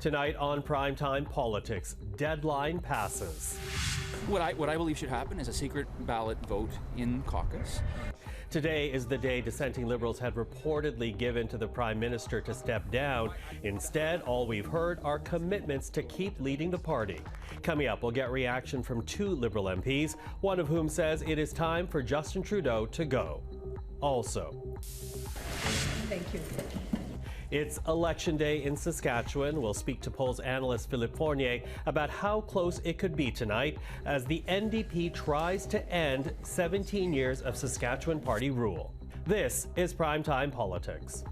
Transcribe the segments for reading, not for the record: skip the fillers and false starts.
Tonight on Primetime Politics, deadline passes. What I believe should happen is a secret ballot vote in caucus. Today is the day dissenting Liberals had reportedly given to the Prime Minister to step down. Instead, all we've heard are commitments to keep leading the party. Coming up, we'll get reaction from two Liberal MPs, one of whom says it is time for Justin Trudeau to go. Also, thank you. It's Election Day in Saskatchewan. We'll speak to polls analyst Philippe Fournier about how close it could be tonight as the NDP tries to end 17 years of Saskatchewan party rule. This is Primetime Politics.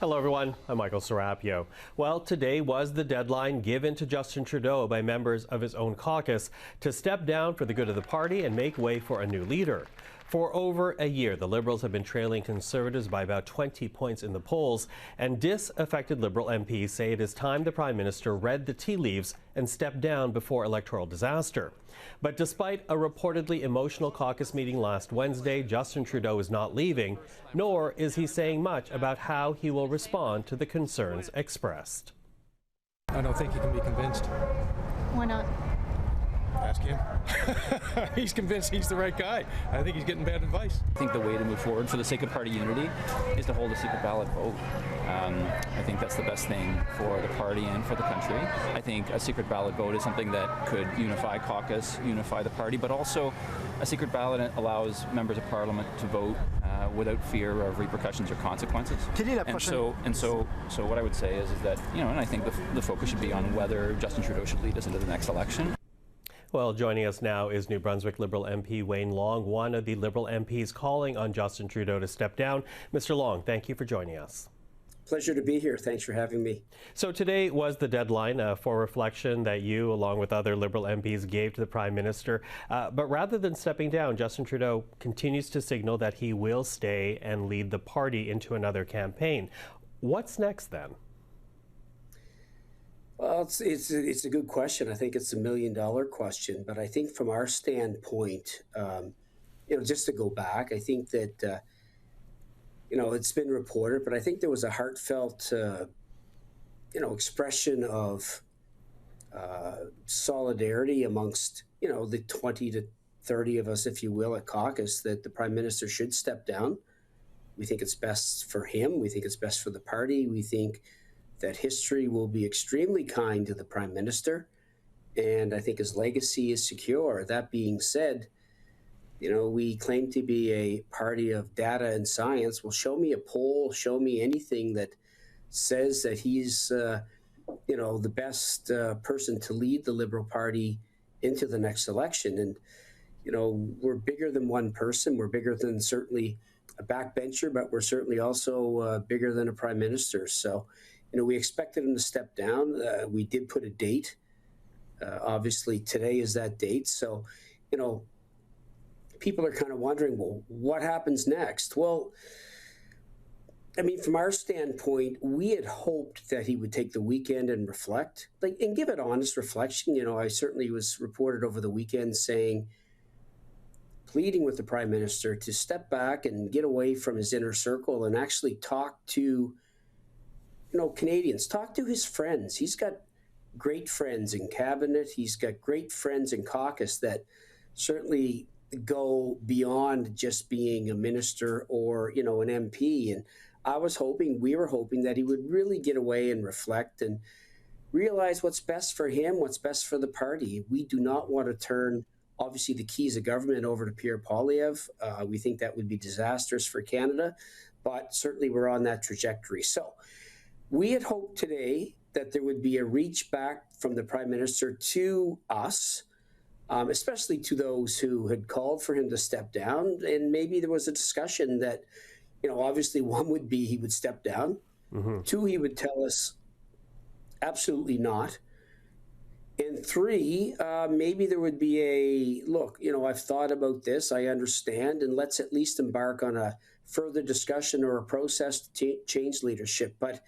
Hello everyone, I'm Michael Serapio. Well, today was the deadline given to Justin Trudeau by members of his own caucus to step down for the good of the party and make way for a new leader. For over a year, the Liberals have been trailing Conservatives by about 20 points in the polls, and disaffected Liberal MPs say it is time the Prime Minister read the tea leaves and stepped down before electoral disaster. But despite a reportedly emotional caucus meeting last Wednesday, Justin Trudeau is not leaving, nor is he saying much about how he will respond to the concerns expressed. I don't think he can be convinced. Why not? Ask him. He's convinced he's the right guy. I think he's getting bad advice. I think the way to move forward for the sake of party unity is to hold a secret ballot vote. I think that's the best thing for the party and for the country. I think a secret ballot vote is something that could unify caucus, unify the party, but also a secret ballot allows members of Parliament to vote without fear of repercussions or consequences. So what I would say is that, and I think the focus should be on whether Justin Trudeau should lead us into the next election. Well, joining us now is New Brunswick Liberal MP Wayne Long, one of the Liberal MPs calling on Justin Trudeau to step down. Mr. Long, thank you for joining us. Pleasure to be here. Thanks for having me. So today was the deadline for reflection that you, along with other Liberal MPs, gave to the Prime Minister. But rather than stepping down, Justin Trudeau continues to signal that he will stay and lead the party into another campaign. What's next then? Well, it's a good question. I think it's $1 million question. But I think from our standpoint, just to go back, I think that, it's been reported, but I think there was a heartfelt, expression of solidarity amongst, the 20 to 30 of us, if you will, at caucus, that the Prime Minister should step down. We think it's best for him. We think it's best for the party. We think that history will be extremely kind to the Prime Minister, and I think his legacy is secure. That being said, we claim to be a party of data and science. Well, show me a poll, show me anything that says that he's, the best person to lead the Liberal Party into the next election. And, we're bigger than one person. We're bigger than certainly a backbencher, but we're certainly also bigger than a Prime Minister. So, we expected him to step down. We did put a date. Obviously, today is that date. So, people are kind of wondering, well, what happens next? Well, from our standpoint, we had hoped that he would take the weekend and reflect, and give it honest reflection. I certainly was reported over the weekend pleading with the Prime Minister to step back and get away from his inner circle and actually talk to Canadians, talk to his friends. He's got great friends in cabinet. He's got great friends in caucus that certainly go beyond just being a minister or, an MP. And we were hoping that he would really get away and reflect and realize what's best for him, what's best for the party. We do not want to turn, obviously, the keys of government over to Pierre Poilievre. We think that would be disastrous for Canada, but certainly we're on that trajectory. So we had hoped today that there would be a reach back from the Prime Minister to us, especially to those who had called for him to step down. And maybe there was a discussion that, obviously one would be he would step down. Mm-hmm. 2, he would tell us absolutely not. And 3, maybe there would be a, look, I've thought about this, I understand, and let's at least embark on a further discussion or a process to change leadership. But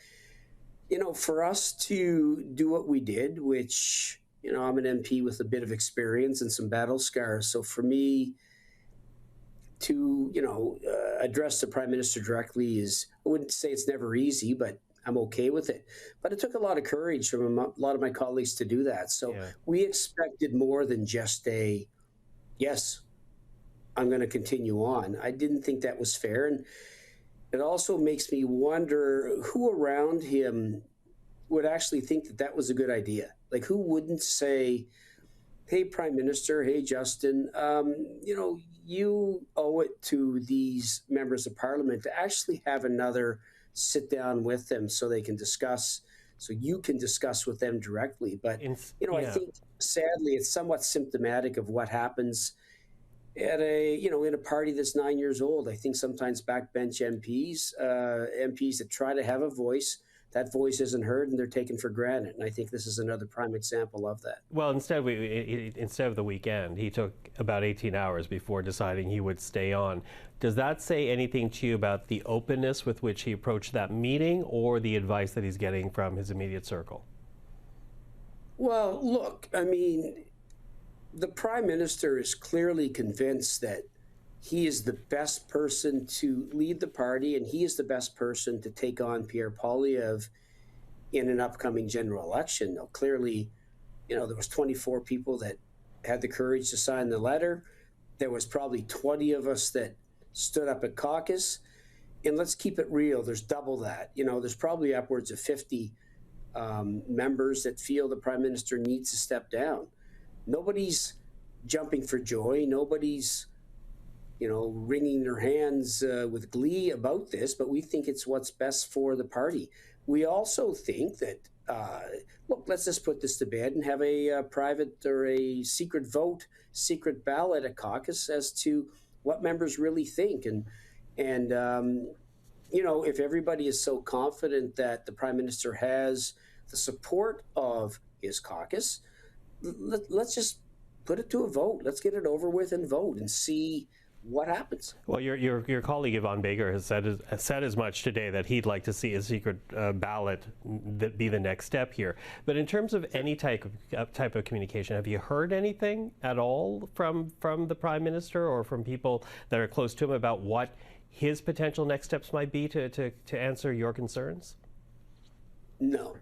for us to do what we did, which, I'm an MP with a bit of experience and some battle scars. So for me to, address the Prime Minister directly is, I wouldn't say it's never easy, but I'm okay with it. But it took a lot of courage from a lot of my colleagues to do that. So we expected more than just a, yes, I'm going to continue on. I didn't think that was fair. And it also makes me wonder who around him would actually think that that was a good idea. Like, who wouldn't say, hey, Prime Minister, hey, Justin, you owe it to these members of Parliament to actually have another sit down with them so they can discuss, so you can discuss with them directly. But, I think, sadly, it's somewhat symptomatic of what happens at in a party that's 9 years old. I think sometimes backbench MPs that try to have a voice, that voice isn't heard and they're taken for granted. And I think this is another prime example of that. Well, instead of the weekend, he took about 18 hours before deciding he would stay on. Does that say anything to you about the openness with which he approached that meeting, or the advice that he's getting from his immediate circle? Well, look, I mean, the Prime Minister is clearly convinced that he is the best person to lead the party, and he is the best person to take on Pierre Poilievre in an upcoming general election. Now, clearly, there was 24 people that had the courage to sign the letter. There was probably 20 of us that stood up at caucus. And let's keep it real, there's double that. There's probably upwards of 50 members that feel the Prime Minister needs to step down. Nobody's jumping for joy. Nobody's wringing their hands with glee about this, but we think it's what's best for the party. We also think that, look, let's just put this to bed and have a private or a secret vote, secret ballot at caucus as to what members really think. And if everybody is so confident that the Prime Minister has the support of his caucus, let's just put it to a vote. Let's get it over with and vote and see what happens. Well, your colleague Yvonne Baker has said as much today, that he'd like to see a secret ballot that be the next step here. But in terms of any type of communication, have you heard anything at all from the Prime Minister or from people that are close to him about what his potential next steps might be to answer your concerns? No.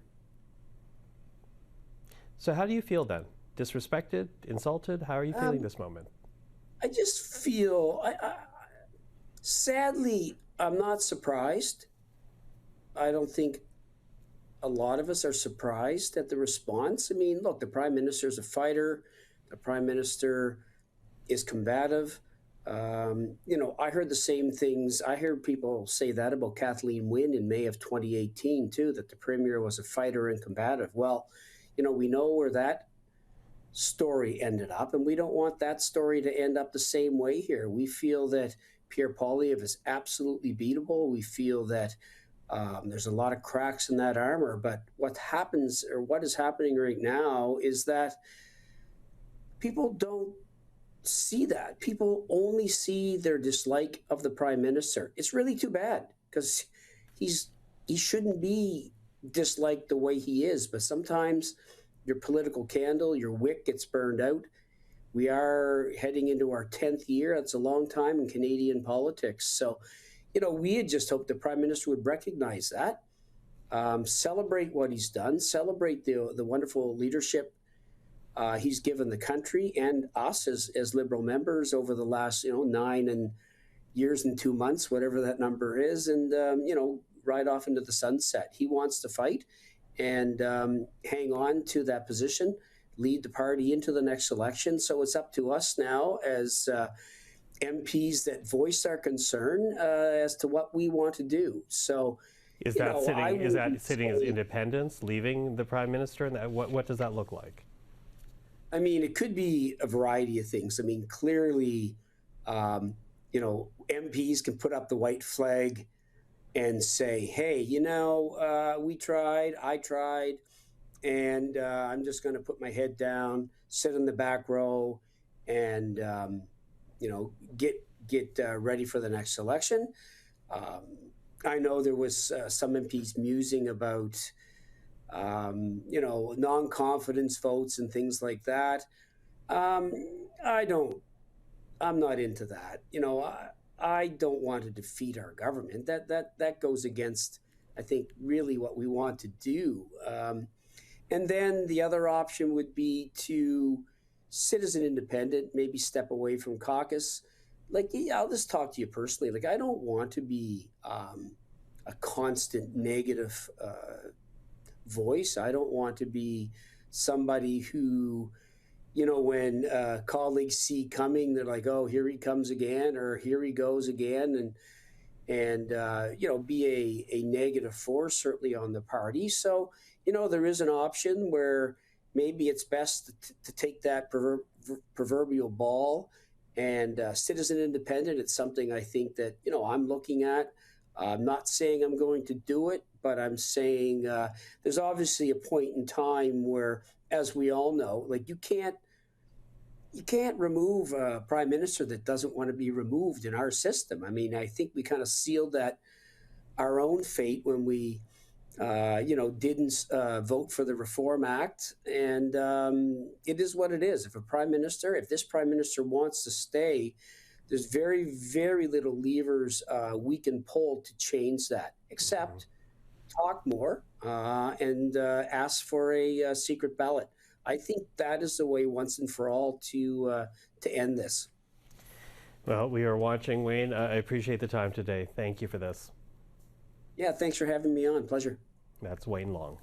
So how do you feel then? Disrespected? Insulted? How are you feeling this moment? I just feel, sadly, I'm not surprised. I don't think a lot of us are surprised at the response. I mean, look, the Prime Minister is a fighter. The Prime Minister is combative. I heard the same things. I heard people say that about Kathleen Wynne in May of 2018, too, that the Premier was a fighter and combative. Well, we know where that story ended up, and we don't want that story to end up the same way here. We feel that Pierre Poilievre is absolutely beatable. We feel that there's a lot of cracks in that armor, but what is happening right now is that people don't see that. People only see their dislike of the Prime Minister. It's really too bad, because he shouldn't be disliked the way he is, but sometimes your political candle, your wick gets burned out. We are heading into our 10th year. That's a long time in Canadian politics. So, we had just hoped the Prime Minister would recognize that, celebrate what he's done, celebrate the wonderful leadership he's given the country and us as Liberal members over the last, 9 years and 2 months, whatever that number is, and, ride off into the sunset. He wants to fight and hang on to that position, lead the party into the next election. So it's up to us now as MPs that voice our concern as to what we want to do. So is that sitting as independents, leaving the Prime Minister? And what does that look like? I mean, it could be a variety of things. I mean, clearly, MPs can put up the white flag and say, hey, we tried, I tried, and I'm just going to put my head down, sit in the back row, and, get ready for the next election. I know there was some MPs musing about, non-confidence votes and things like that. I'm not into that. I don't want to defeat our government. That goes against, I think, really what we want to do. And then the other option would be to sit as an independent, maybe step away from caucus. Like, yeah, I'll just talk to you personally. Like, I don't want to be a constant negative voice. I don't want to be somebody who, when colleagues see coming, they're like, oh, here he comes again, or here he goes again, and be a negative force, certainly on the party. So, there is an option where maybe it's best to take that proverbial ball and sit as an independent. It's something I think that, I'm looking at. I'm not saying I'm going to do it, but I'm saying there's obviously a point in time where, as we all know, like you can't remove a prime minister that doesn't want to be removed in our system. I mean, I think we kind of sealed our own fate when we didn't vote for the Reform Act, and it is what it is. If this prime minister wants to stay, there's very, very little levers we can pull to change that, except talk more and ask for a secret ballot. I think that is the way, once and for all, to end this. Well, we are watching, Wayne. I appreciate the time today. Thank you for this. Yeah, thanks for having me on. Pleasure. That's Wayne Long.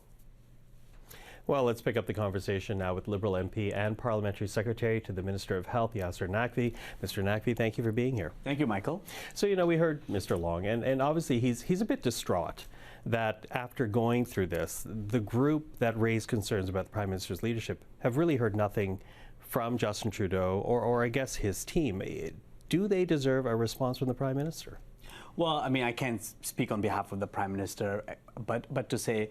Well, let's pick up the conversation now with Liberal MP and Parliamentary Secretary to the Minister of Health, Yasir Naqvi. Mr. Naqvi, thank you for being here. Thank you, Michael. So, we heard Mr. Long, and obviously he's a bit distraught that after going through this, the group that raised concerns about the Prime Minister's leadership have really heard nothing from Justin Trudeau or I guess his team. Do they deserve a response from the Prime Minister? Well, I mean, I can't speak on behalf of the Prime Minister, but to say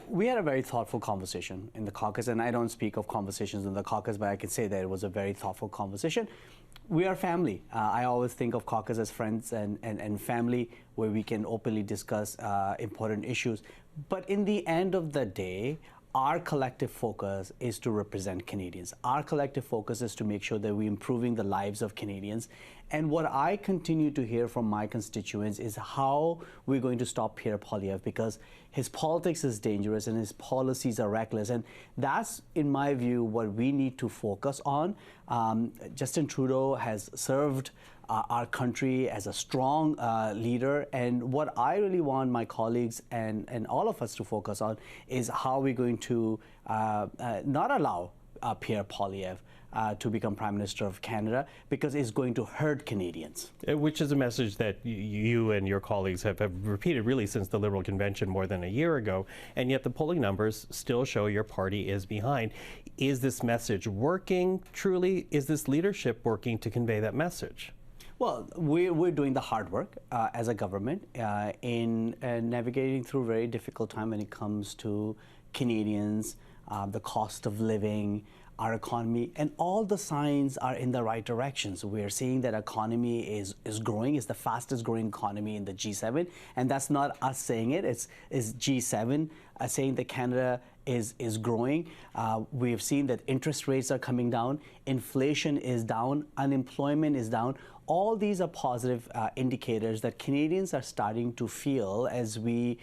we had a very thoughtful conversation in the caucus, and I don't speak of conversations in the caucus, but I can say that it was a very thoughtful conversation. We are family. I always think of caucus as friends and family, where we can openly discuss important issues. But in the end of the day, our collective focus is to represent Canadians. Our collective focus is to make sure that we're improving the lives of Canadians. And what I continue to hear from my constituents is how we're going to stop Pierre Poilievre, because his politics is dangerous and his policies are reckless. And that's, in my view, what we need to focus on. Justin Trudeau has served our country as a strong leader, and what I really want my colleagues and all of us to focus on is how we're going to not allow Pierre Poilievre to become Prime Minister of Canada, because it's going to hurt Canadians. Which is a message that you and your colleagues have repeated really since the Liberal Convention more than a year ago, and yet the polling numbers still show your party is behind. Is this message working truly? Is this leadership working to convey that message? Well, we're doing the hard work as a government in navigating through a very difficult time when it comes to Canadians, the cost of living, our economy, and all the signs are in the right direction. So we're seeing that economy is growing. It's the fastest growing economy in the G7, and that's not us saying it. It's G7 saying that Canada is growing. We have seen that interest rates are coming down, inflation is down, unemployment is down. All these are positive indicators that Canadians are starting to feel as we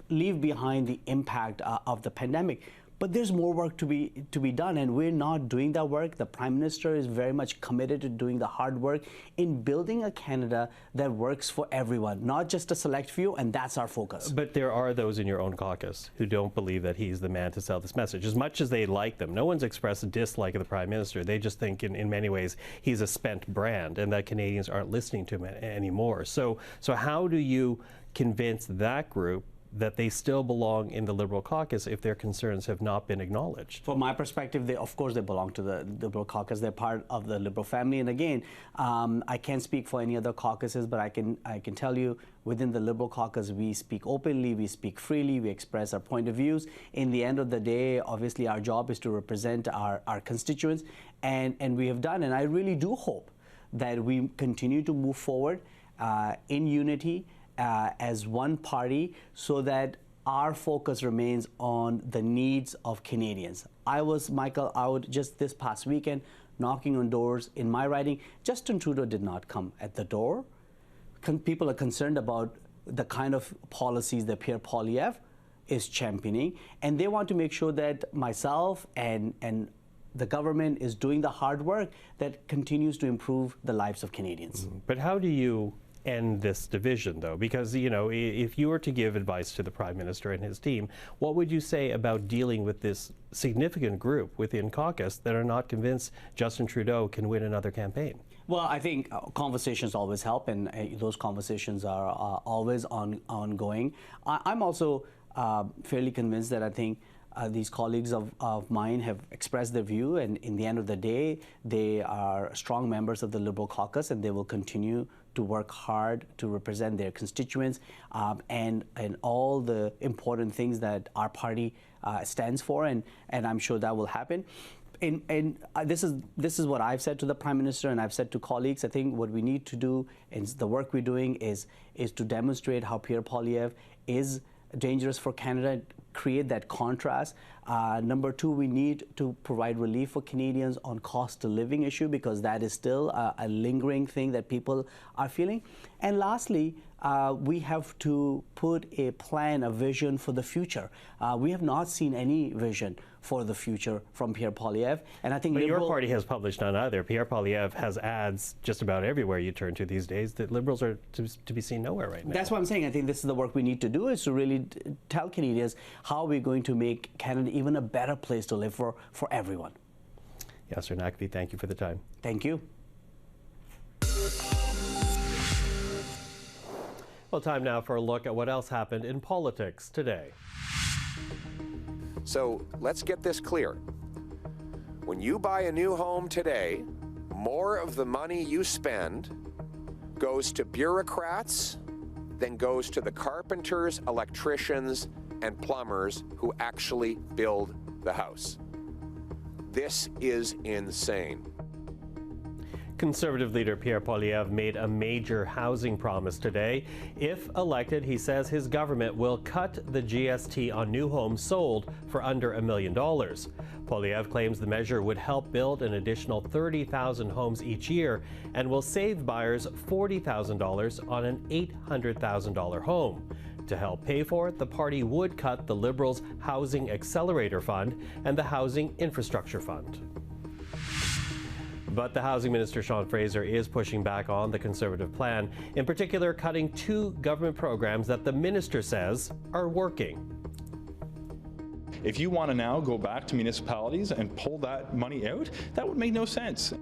leave behind the impact of the pandemic. But there's more work to be done, and we're not doing that work. The Prime Minister is very much committed to doing the hard work in building a Canada that works for everyone, not just a select few, and that's our focus. But there are those in your own caucus who don't believe that he's the man to sell this message. As much as they like them, no one's expressed a dislike of the Prime Minister. They just think in many ways he's a spent brand and that Canadians aren't listening to him anymore. So how do you convince that group that they still belong in the Liberal caucus if their concerns have not been acknowledged? From my perspective, of course they belong to the Liberal caucus. They're part of the Liberal family. And again, I can't speak for any other caucuses, but I can tell you within the Liberal caucus, we speak openly, we speak freely, we express our point of views. In the end of the day, obviously our job is to represent our constituents, and we have done. And I really do hope that we continue to move forward in unity, as one party, so that our focus remains on the needs of Canadians. I was, Michael, out just this past weekend knocking on doors in my riding. Justin Trudeau did not come at the door. People are concerned about the kind of policies that Pierre Poilievre is championing, and they want to make sure that myself and the government is doing the hard work that continues to improve the lives of Canadians. But how do you end this division, though? Because, you know, if you were to give advice to the Prime Minister and his team, what would you say about dealing with this significant group within caucus that are not convinced Justin Trudeau can win another campaign? Well, I think conversations always help, and those conversations are always ongoing. I'm also fairly convinced that I think these colleagues of mine have expressed their view, and in the end of the day, they are strong members of the Liberal caucus, and they will continue to work hard to represent their constituents and all the important things that our party stands for, and I'm sure that will happen. And this is what I've said to the Prime Minister, and I've said to colleagues. I think what we need to do, and the work we're doing, is to demonstrate how Pierre Poilievre is dangerous for Canada, create that contrast. Number two, we need to provide relief for Canadians on cost of living issue, because that is still a lingering thing that people are feeling. And lastly, we have to put a plan, a vision for the future. We have not seen any vision for the future from Pierre Poilievre, and I think but your party has published none either. Pierre Poilievre has ads just about everywhere you turn to these days. The Liberals are to be seen nowhere right now. That's what I'm saying. I think this is the work we need to do, is to really tell Canadians how we're going to make Canada even a better place to live for everyone. Yasir Naqvi, thank you for the time. Thank you. Well, time now for a look at what else happened in politics today. So let's get this clear. When you buy a new home today, more of the money you spend goes to bureaucrats than goes to the carpenters, electricians, and plumbers who actually build the house. This is insane. Conservative Leader Pierre Poilievre made a major housing promise today. If elected, he says his government will cut the GST on new homes sold for under $1 million. Poilievre claims the measure would help build an additional 30,000 homes each year and will save buyers $40,000 on an $800,000 home. To help pay for it, the party would cut the Liberals' Housing Accelerator Fund and the Housing Infrastructure Fund. But the Housing Minister, Sean Fraser, is pushing back on the Conservative plan, in particular cutting two government programs that the minister says are working. If you want to now go back to municipalities and pull that money out, that would make no sense.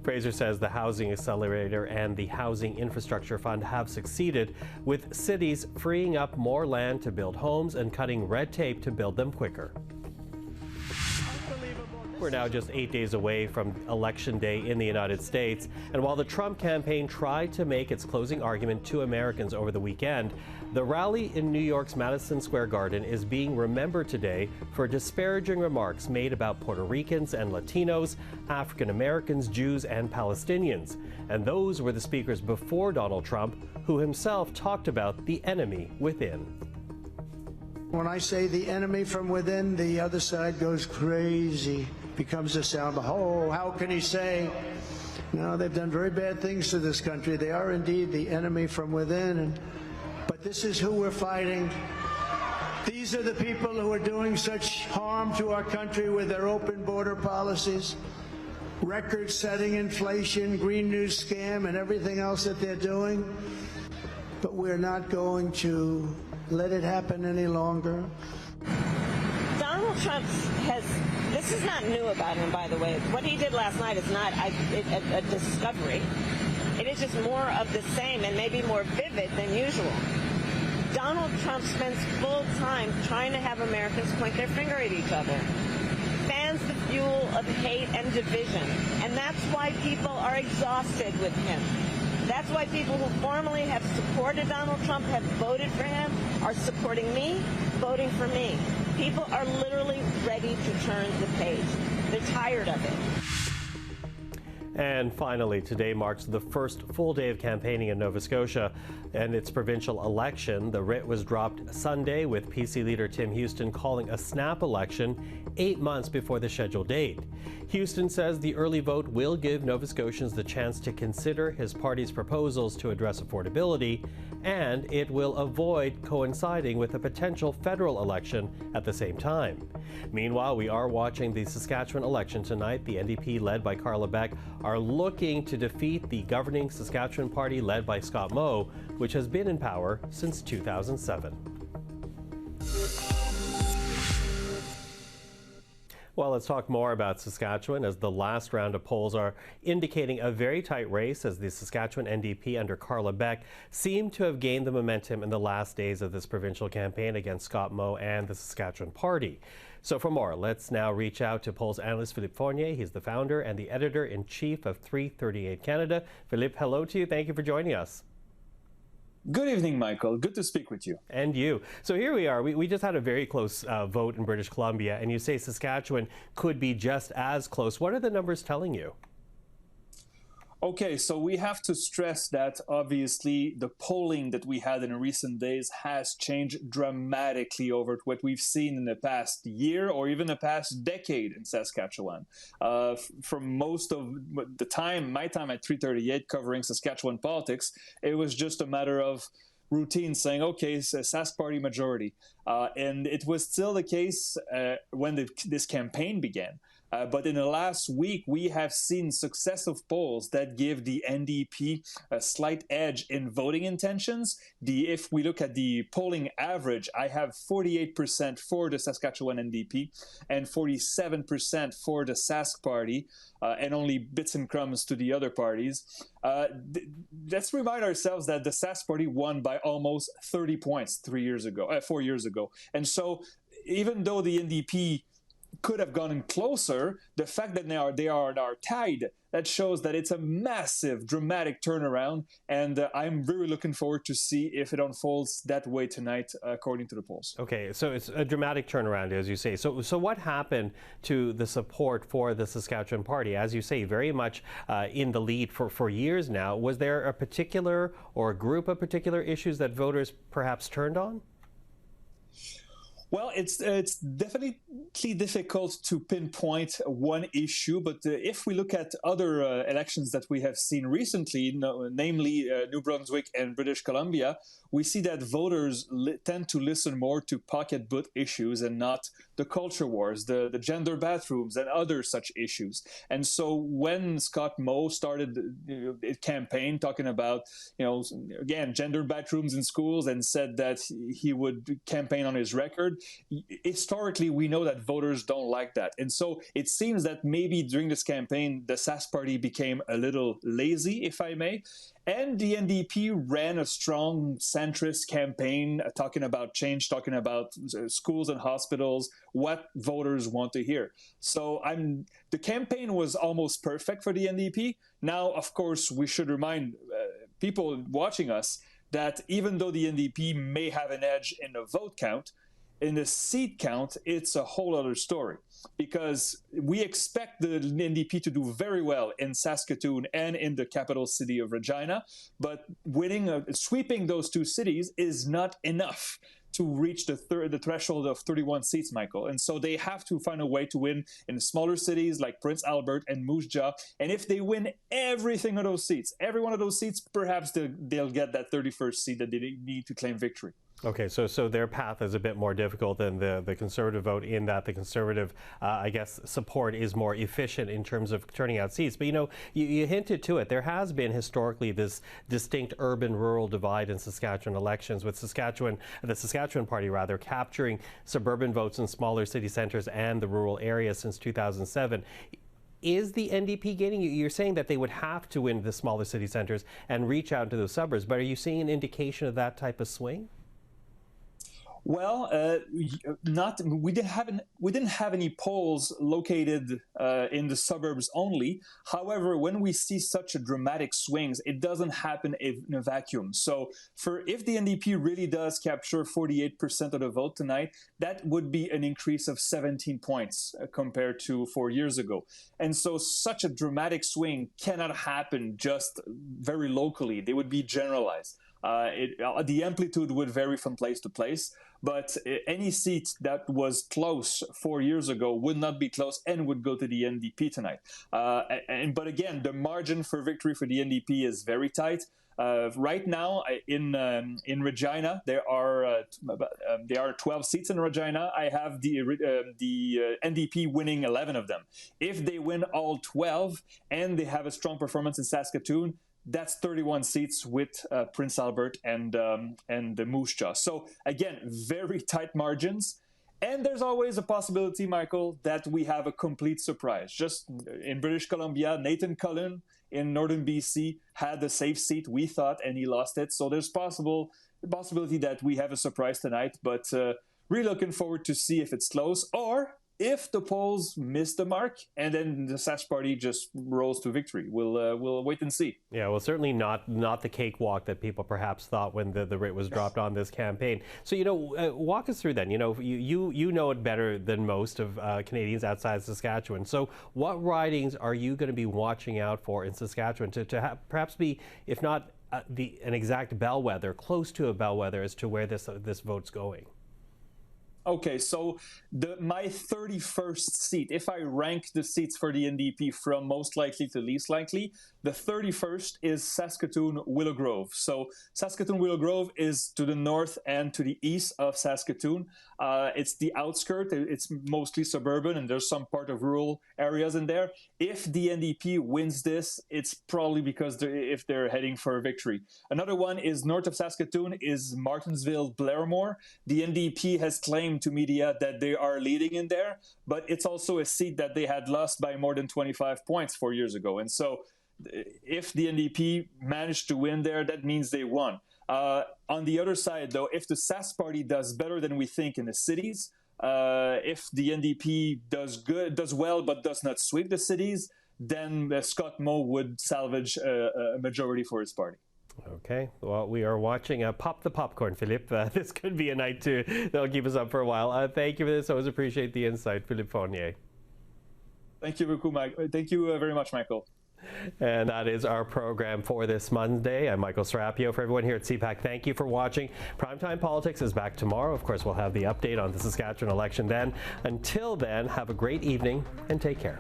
Fraser says the Housing Accelerator and the Housing Infrastructure Fund have succeeded, with cities freeing up more land to build homes and cutting red tape to build them quicker. We're now just 8 days away from Election Day in the United States, and while the Trump campaign tried to make its closing argument to Americans over the weekend, the rally in New York's Madison Square Garden is being remembered today for disparaging remarks made about Puerto Ricans and Latinos, African Americans, Jews, and Palestinians. And those were the speakers before Donald Trump, who himself talked about the enemy within. When I say the enemy from within, the other side goes crazy, becomes a sound. Oh, how can he say? No, they've done very bad things to this country. They are indeed the enemy from within. But this is who we're fighting. These are the people who are doing such harm to our country with their open border policies, record-setting inflation, Green New Scam, and everything else that they're doing. But we're not going to let it happen any longer. Donald Trump this is not new about him, by the way. What he did last night is not a discovery. It is just more of the same and maybe more vivid than usual. Donald Trump spends full time trying to have Americans point their finger at each other, fans the fuel of hate and division, and that's why people are exhausted with him. That's why people who formerly have supported Donald Trump, have voted for him, are supporting me, voting for me. People are literally ready to turn the page. They're tired of it. And finally, today marks the first full day of campaigning in Nova Scotia and its provincial election. The writ was dropped Sunday, with PC leader Tim Houston calling a snap election 8 months before the scheduled date. Houston says the early vote will give Nova Scotians the chance to consider his party's proposals to address affordability, and it will avoid coinciding with a potential federal election at the same time. Meanwhile, we are watching the Saskatchewan election tonight. The NDP, led by Carla Beck, are looking to defeat the governing Saskatchewan party led by Scott Moe, which has been in power since 2007. Well, let's talk more about Saskatchewan, as the last round of polls are indicating a very tight race, as the Saskatchewan NDP under Carla Beck seem to have gained the momentum in the last days of this provincial campaign against Scott Moe and the Saskatchewan party. So for more, let's now reach out to polls analyst Philippe Fournier. He's the founder and the editor-in-chief of 338 Canada. Philippe, hello to you. Thank you for joining us. Good evening, Michael. Good to speak with you. And you. So here we are. We just had a very close vote in British Columbia, and you say Saskatchewan could be just as close. What are the numbers telling you? Okay, so we have to stress that obviously the polling that we had in recent days has changed dramatically over what we've seen in the past year or even the past decade in Saskatchewan. From most of the time, my time at 338 covering Saskatchewan politics, it was just a matter of routine saying, okay, it's a Sask party majority. And it was still the case when this campaign began. But in the last week, we have seen successive polls that give the NDP a slight edge in voting intentions. If we look at the polling average, I have 48% for the Saskatchewan NDP and 47% for the Sask party, and only bits and crumbs to the other parties. Let's remind ourselves that the Sask party won by almost 30 points 4 years ago. And so even though the NDP could have gone in closer, the fact that they are tied, that shows that it's a massive, dramatic turnaround, and I'm really looking forward to see if it unfolds that way tonight, according to the polls. Okay, so it's a dramatic turnaround, as you say. So what happened to the support for the Saskatchewan party? As you say, very much in the lead for years now. Was there a particular or a group of particular issues that voters perhaps turned on? Well, it's definitely difficult to pinpoint one issue, but if we look at other elections that we have seen recently, namely New Brunswick and British Columbia, we see that voters tend to listen more to pocketbook issues and not the culture wars, the gender bathrooms, and other such issues. And so when Scott Moe started a campaign talking about, again, gender bathrooms in schools, and said that he would campaign on his record, historically, we know that voters don't like that. And so it seems that maybe during this campaign, the Sask party became a little lazy, if I may. And the NDP ran a strong centrist campaign talking about change, talking about schools and hospitals, what voters want to hear. So the campaign was almost perfect for the NDP. Now, of course, we should remind people watching us that even though the NDP may have an edge in the vote count, in the seat count, it's a whole other story, because we expect the NDP to do very well in Saskatoon and in the capital city of Regina, but sweeping those two cities is not enough to reach the threshold of 31 seats, Michael. And so they have to find a way to win in smaller cities like Prince Albert and Moose Jaw. And if they win every one of those seats, perhaps they'll get that 31st seat that they need to claim victory. Okay, so their path is a bit more difficult than the Conservative vote, in that the Conservative, support is more efficient in terms of turning out seats. But you hinted to it. There has been historically this distinct urban-rural divide in Saskatchewan elections, with the Saskatchewan party capturing suburban votes in smaller city centres and the rural areas since 2007. Is the NDP gaining? You're saying that they would have to win the smaller city centres and reach out to those suburbs, but are you seeing an indication of that type of swing? Well, we didn't have any polls located in the suburbs only. However, when we see such a dramatic swings, it doesn't happen in a vacuum. So if the NDP really does capture 48% of the vote tonight, that would be an increase of 17 points compared to 4 years ago. And so such a dramatic swing cannot happen just very locally. They would be generalized. The amplitude would vary from place to place, but any seat that was close 4 years ago would not be close and would go to the NDP tonight. But again, the margin for victory for the NDP is very tight. Right now, in Regina, there are 12 seats in Regina. I have the NDP winning 11 of them. If they win all 12 and they have a strong performance in Saskatoon, that's 31 seats with Prince Albert and the Moose Jaw. So again, very tight margins. And there's always a possibility, Michael, that we have a complete surprise. Just in British Columbia, Nathan Cullen in Northern BC had the safe seat, we thought, and he lost it. So there's possibility that we have a surprise tonight. But really looking forward to see if it's close or if the polls miss the mark and then the Sask Party just rolls to victory. We'll wait and see. Yeah, well, certainly not the cakewalk that people perhaps thought when the writ was dropped on this campaign. So, walk us through then. You know it better than most of Canadians outside Saskatchewan. So what ridings are you going to be watching out for in Saskatchewan to perhaps be, if not an exact bellwether, close to a bellwether as to where this vote's going? Okay, so my 31st seat, if I rank the seats for the NDP from most likely to least likely, the 31st is Saskatoon-Willow Grove. So Saskatoon-Willow Grove is to the north and to the east of Saskatoon. It's the outskirt. It's mostly suburban, and there's some part of rural areas in there. If the NDP wins this, it's probably because if they're heading for a victory. Another one is north of Saskatoon is Martinsville-Blairmore. The NDP has claimed to media that they are leading in there, but it's also a seat that they had lost by more than 25 points 4 years ago. And so if the NDP managed to win there, that means they won. On the other side, though, if the Sask Party does better than we think in the cities, if the NDP does well but does not sweep the cities, then Scott Moe would salvage a majority for his party. Okay, well, we are watching Pop the Popcorn, Philippe. This could be a night that'll keep us up for a while. Thank you for this. I always appreciate the insight, Philippe Fournier. Thank you, Mike. Thank you very much, Michael. And that is our program for this Monday. I'm Michael Serapio. For everyone here at CPAC, thank you for watching. Primetime Politics is back tomorrow. Of course, we'll have the update on the Saskatchewan election then. Until then, have a great evening and take care.